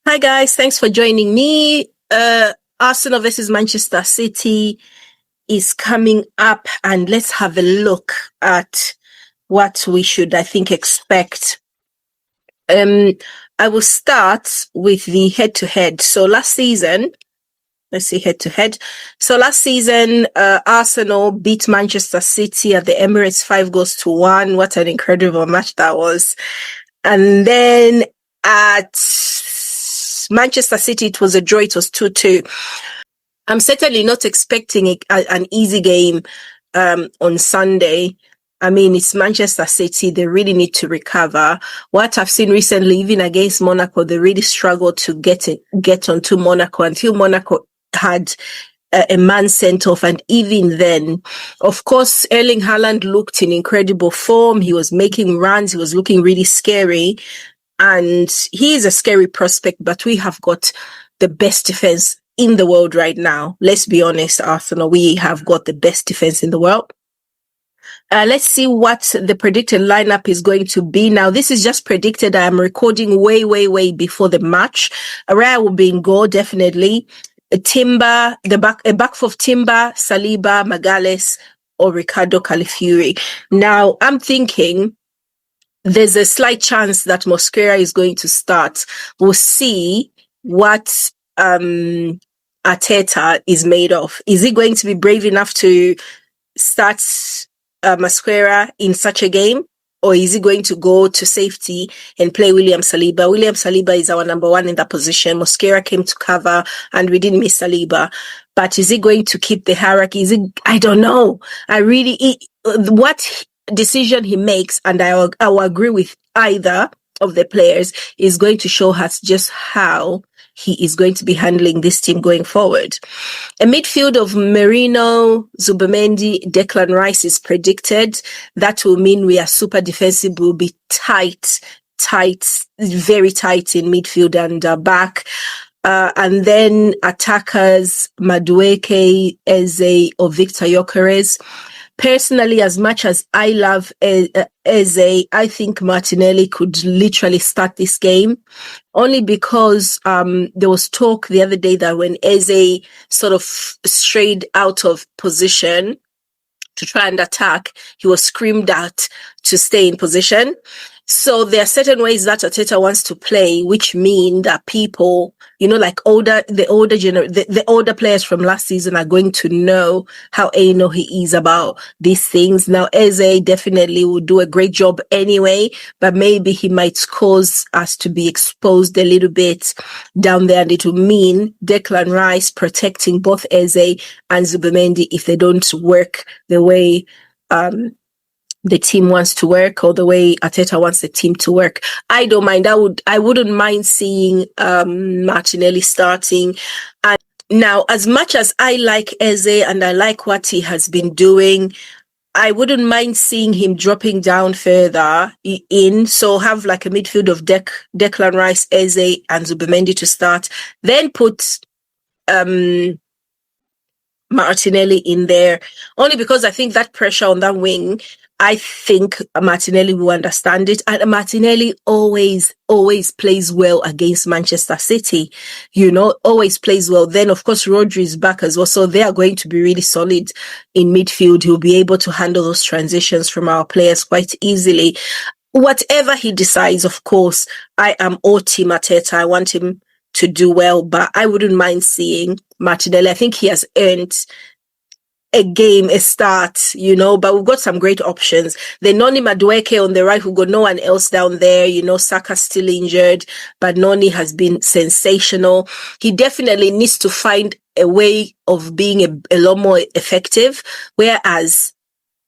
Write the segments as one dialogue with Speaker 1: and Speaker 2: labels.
Speaker 1: Hi guys, thanks for joining me. Arsenal versus Manchester City is coming up, and let's have a look at what we should, I think, expect. I will start with the head-to-head. So last season, let's see head-to-head. So last season, Arsenal beat Manchester City at the Emirates 5-1. What an incredible match that was. And then at Manchester City, it was a draw. It was 2-2. I'm certainly not expecting an easy game on Sunday. I mean, it's Manchester City. They really need to recover. What I've seen recently, even against Monaco, they really struggled to get onto Monaco until Monaco had a man sent off. And even then, of course, Erling Haaland looked in incredible form. He was making runs. He was looking really scary. And he is a scary prospect, but we have got the best defense in the world right now. Let's be honest, Arsenal, we have got the best defense in the world. Let's see what the predicted lineup is going to be. Now, this is just predicted. I am recording way before the match. Raya will be in goal, definitely. Timber, a back of Timber, Saliba, Magalhaes, or Ricardo Calafiori. Now, I'm thinking there's a slight chance that Mosquera is going to start. We'll see what Arteta is made of. Is he going to be brave enough to start Mosquera in such a game? Or is he going to go to safety and play William Saliba? William Saliba is our number one in that position. Mosquera came to cover and we didn't miss Saliba. But is he going to keep the hierarchy? I don't know. What decision he makes, and I will agree with either of the players, is going to show us just how he is going to be handling this team going forward. A midfield of Merino, Zubimendi, Declan Rice is predicted. That will mean we are super defensive. We'll be tight, very tight in midfield and back. And then attackers, Madueke, Eze, or Victor Gyökeres. Personally, as much as I love Eze, I think Martinelli could literally start this game, only because there was talk the other day that when Eze sort of strayed out of position to try and attack, he was screamed at to stay in position. So there are certain ways that Arteta wants to play, which mean that people, like the older players from last season are going to know how anal he is about these things. Now, Eze definitely will do a great job anyway, but maybe he might cause us to be exposed a little bit down there, and it will mean Declan Rice protecting both Eze and Zubimendi if they don't work the way the team wants to work, or the way Arteta wants the team to work. I don't mind. I wouldn't mind seeing Martinelli starting. And now, as much as I like Eze and I like what he has been doing, I wouldn't mind seeing him dropping down further in. So have like a midfield of Declan Rice, Eze, and Zubimendi to start. Then put Martinelli in there, only because I think that pressure on that wing, I think Martinelli will understand it. And Martinelli always plays well against Manchester City, always plays well. Then, of course, Rodri is back as well. So they are going to be really solid in midfield. He'll be able to handle those transitions from our players quite easily. Whatever he decides, of course, I am all team Arteta. I want him to do well, but I wouldn't mind seeing Martinelli. I think he has earned a start, but we've got some great options. The Noni Madueke on the right, we've got no one else down there. Saka's still injured, but Noni has been sensational. He definitely needs to find a way of being a lot more effective, whereas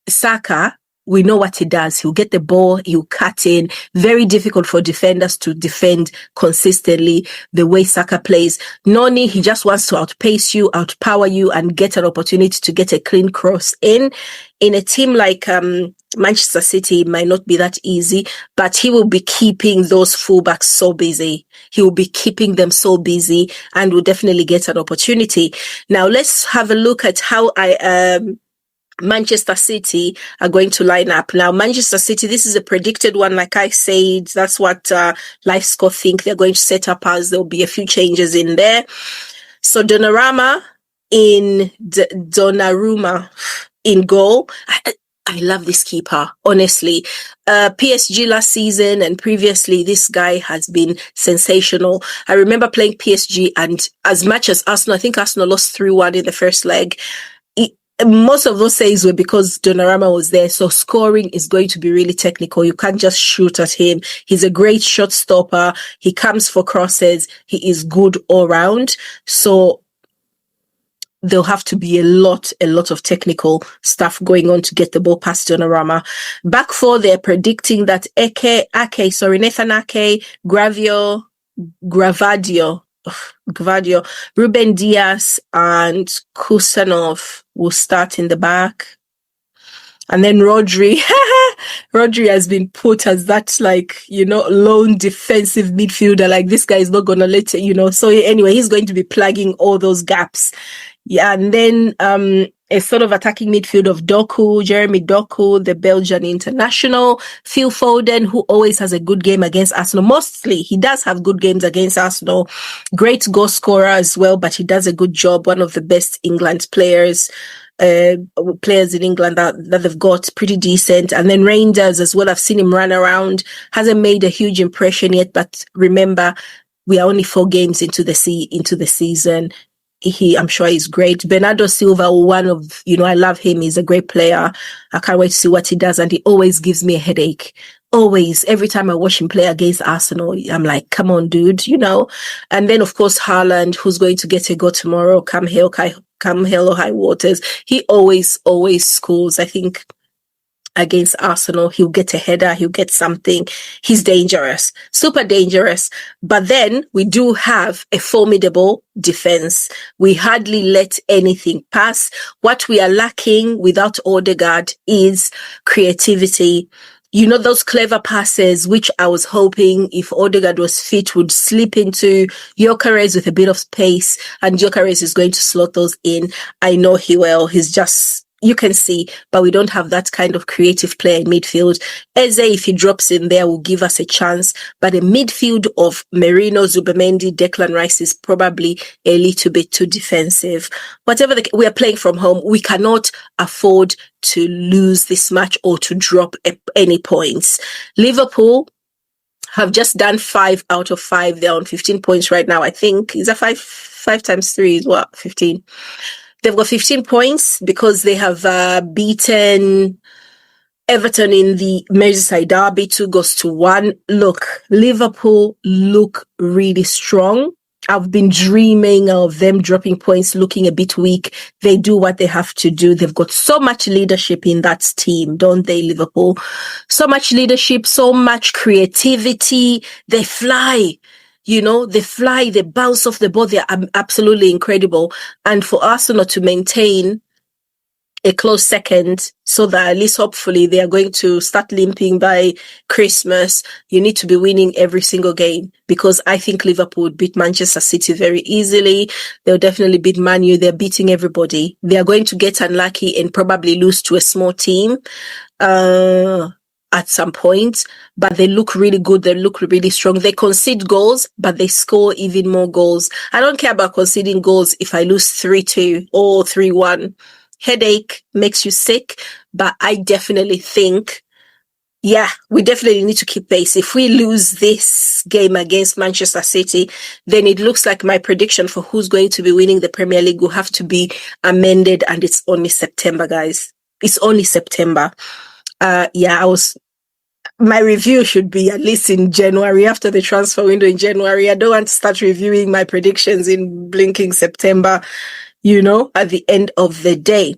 Speaker 1: Saka, we know what he does. He'll get the ball, he'll cut in. Very difficult for defenders to defend consistently the way Saka plays. Noni, he just wants to outpace you, outpower you, and get an opportunity to get a clean cross in. In a team like Manchester City, it might not be that easy, but he will be keeping those fullbacks so busy. He will be keeping them so busy and will definitely get an opportunity. Now, let's have a look at how Manchester City are going to line up. Now, Manchester City, this is a predicted one, like I said. That's what LiveScore think they're going to set up as. There'll be a few changes in there. So Donnarumma Donnarumma in goal. I love this keeper, honestly. PSG last season and previously, this guy has been sensational. I remember playing PSG, and as much as Arsenal, I think Arsenal lost 3-1 in the first leg. Most of those saves were because Donnarumma was there. So scoring is going to be really technical. You can't just shoot at him. He's a great shot stopper. He comes for crosses. He is good all round. So there'll have to be a lot of technical stuff going on to get the ball past Donnarumma. Back four, they're predicting that Nathan Ake, Gravadio, Ruben Diaz and Kusanov will start in the back. And then Rodri has been put as that, lone defensive midfielder. Like, this guy is not going to let it, So anyway, he's going to be plugging all those gaps. Yeah, and then a sort of attacking midfield of Jeremy Doku, the Belgian international, Phil Foden, who always has a good game against Arsenal. Mostly, he does have good games against Arsenal. Great goal scorer as well, but he does a good job. One of the best England players in England that they've got, pretty decent. And then Reinders as well. I've seen him run around. Hasn't made a huge impression yet, but remember, we are only 4 games into the season. I'm sure he's great. Bernardo Silva, I love him. He's a great player. I can't wait to see what he does. And he always gives me a headache. Always. Every time I watch him play against Arsenal, I'm like, come on, dude, And then, of course, Haaland, who's going to get a goal tomorrow, come hell or high waters. He always scores. I think against Arsenal, he'll get a header, he'll get something. He's dangerous, super dangerous. But then we do have a formidable defense. We hardly let anything pass. What we are lacking without Odegaard is creativity. Those clever passes, which I was hoping if Odegaard was fit would slip into Gyökeres with a bit of space, and Gyökeres is going to slot those in. I know he will. He's just, you can see, but we don't have that kind of creative player in midfield. Eze, if he drops in there, will give us a chance. But a midfield of Merino, Zubimendi, Declan Rice is probably a little bit too defensive. We are playing from home. We cannot afford to lose this match or to drop any points. Liverpool have just done 5 out of 5. They're on 15 points right now, I think. Is that 5 times 3 is what? 15. They've got 15 points because they have beaten Everton in the Merseyside derby, 2-1. Look, Liverpool look really strong. I've been dreaming of them dropping points, looking a bit weak. They do what they have to do. They've got so much leadership in that team, don't they, Liverpool? So much leadership, so much creativity. They fly. They fly, they bounce off the ball. They're absolutely incredible. And for Arsenal to maintain a close second, so that at least hopefully they are going to start limping by Christmas, you need to be winning every single game, because I think Liverpool would beat Manchester City very easily. They'll definitely beat Man U. They're beating everybody. They are going to get unlucky and probably lose to a small team at some point, but they look really good. They look really strong. They concede goals, but they score even more goals. I don't care about conceding goals if I lose 3-2 or 3-1. Headache, makes you sick. But I definitely think, we definitely need to keep pace. If we lose this game against Manchester City, then it looks like my prediction for who's going to be winning the Premier League will have to be amended, and it's only September, guys. It's only September. My review should be at least in January, after the transfer window in January. I don't want to start reviewing my predictions in blinking September, at the end of the day.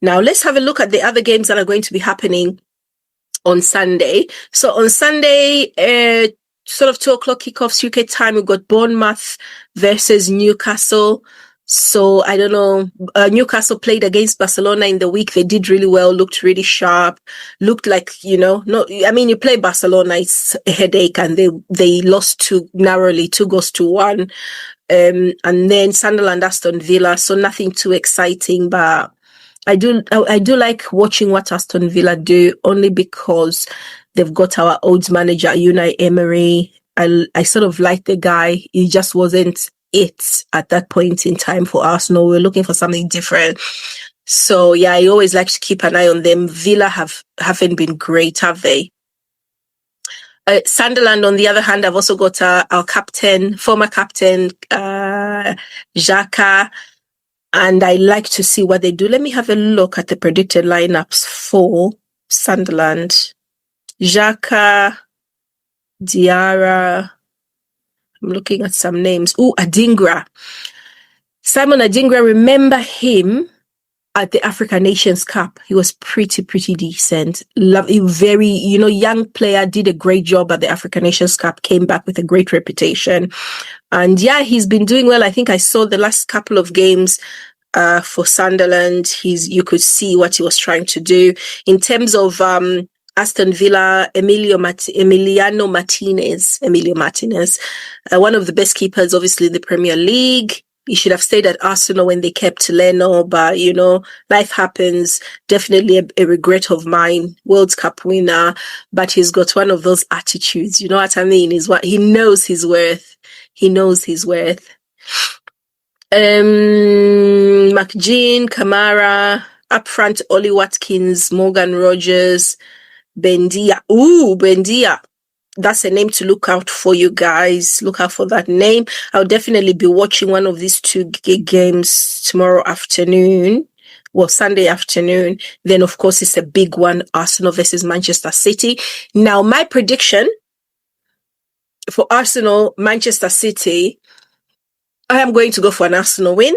Speaker 1: Now, let's have a look at the other games that are going to be happening on Sunday. So on Sunday, sort of 2:00 kickoffs UK time, we've got Bournemouth versus Newcastle. So I don't know. Newcastle played against Barcelona in the week. They did really well, looked really sharp, looked like, you play Barcelona, it's a headache, and they lost narrowly, 2-1. And then Sunderland, Aston Villa. So nothing too exciting, but I do like watching what Aston Villa do, only because they've got our old manager, Unai Emery. I sort of like the guy. He just wasn't it at that point in time for Arsenal. We were looking for something different. So yeah, I always like to keep an eye on them. Villa haven't been great, have they? Sunderland, on the other hand, I've also got our captain, former captain, Xhaka, and I like to see what they do. Let me have a look at the predicted lineups for Sunderland. Xhaka, Diarra. I'm looking at some names. Oh, Adingra. Simon Adingra, remember him at the African Nations Cup? He was pretty decent. Very, young player, did a great job at the African Nations Cup, came back with a great reputation. And yeah, he's been doing well. I think I saw the last couple of games for Sunderland. You could see what he was trying to do. In terms of Aston Villa, Emilio Martinez, one of the best keepers, obviously, in the Premier League. He should have stayed at Arsenal when they kept Leno, but life happens. Definitely a regret of mine. World Cup winner, but he's got one of those attitudes. You know what I mean? Is what he knows his worth. He knows his worth. McGinn, Kamara, up front, Ollie Watkins, Morgan Rogers, Bendia. Ooh, Bendia. That's a name to look out for, you guys. Look out for that name. I'll definitely be watching one of these two games tomorrow afternoon. Well, Sunday afternoon. Then, of course, it's a big one, Arsenal versus Manchester City. Now, my prediction for Arsenal, Manchester City, I am going to go for an Arsenal win.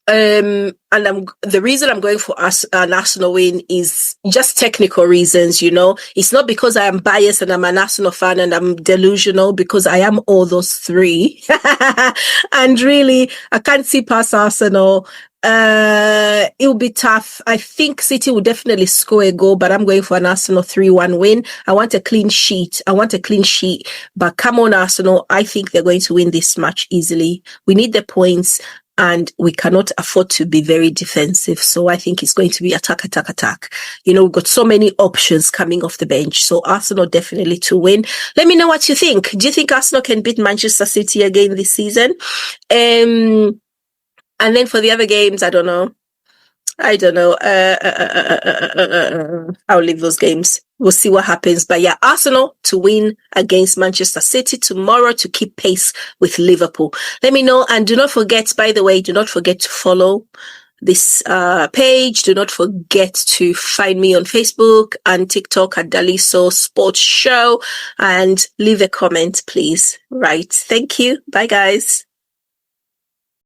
Speaker 1: And the reason I'm going for an Arsenal win is just technical reasons, It's not because I am biased and I'm an Arsenal fan and I'm delusional, because I am all those three. And really, I can't see past Arsenal. It'll be tough. I think City will definitely score a goal, but I'm going for an Arsenal 3-1 win. I want a clean sheet. But come on, Arsenal. I think they're going to win this match easily. We need the points, and we cannot afford to be very defensive. So I think it's going to be attack. We've got so many options coming off the bench. So Arsenal definitely to win. Let me know what you think. Do you think Arsenal can beat Manchester City again this season? And then for the other games, I don't know. I'll leave those games. We'll see what happens. But yeah, Arsenal to win against Manchester City tomorrow to keep pace with Liverpool. Let me know. And do not forget, by the way, to follow this page. Do not forget to find me on Facebook and TikTok at Daliso Sports Show, and leave a comment, please. Right. Thank you. Bye, guys.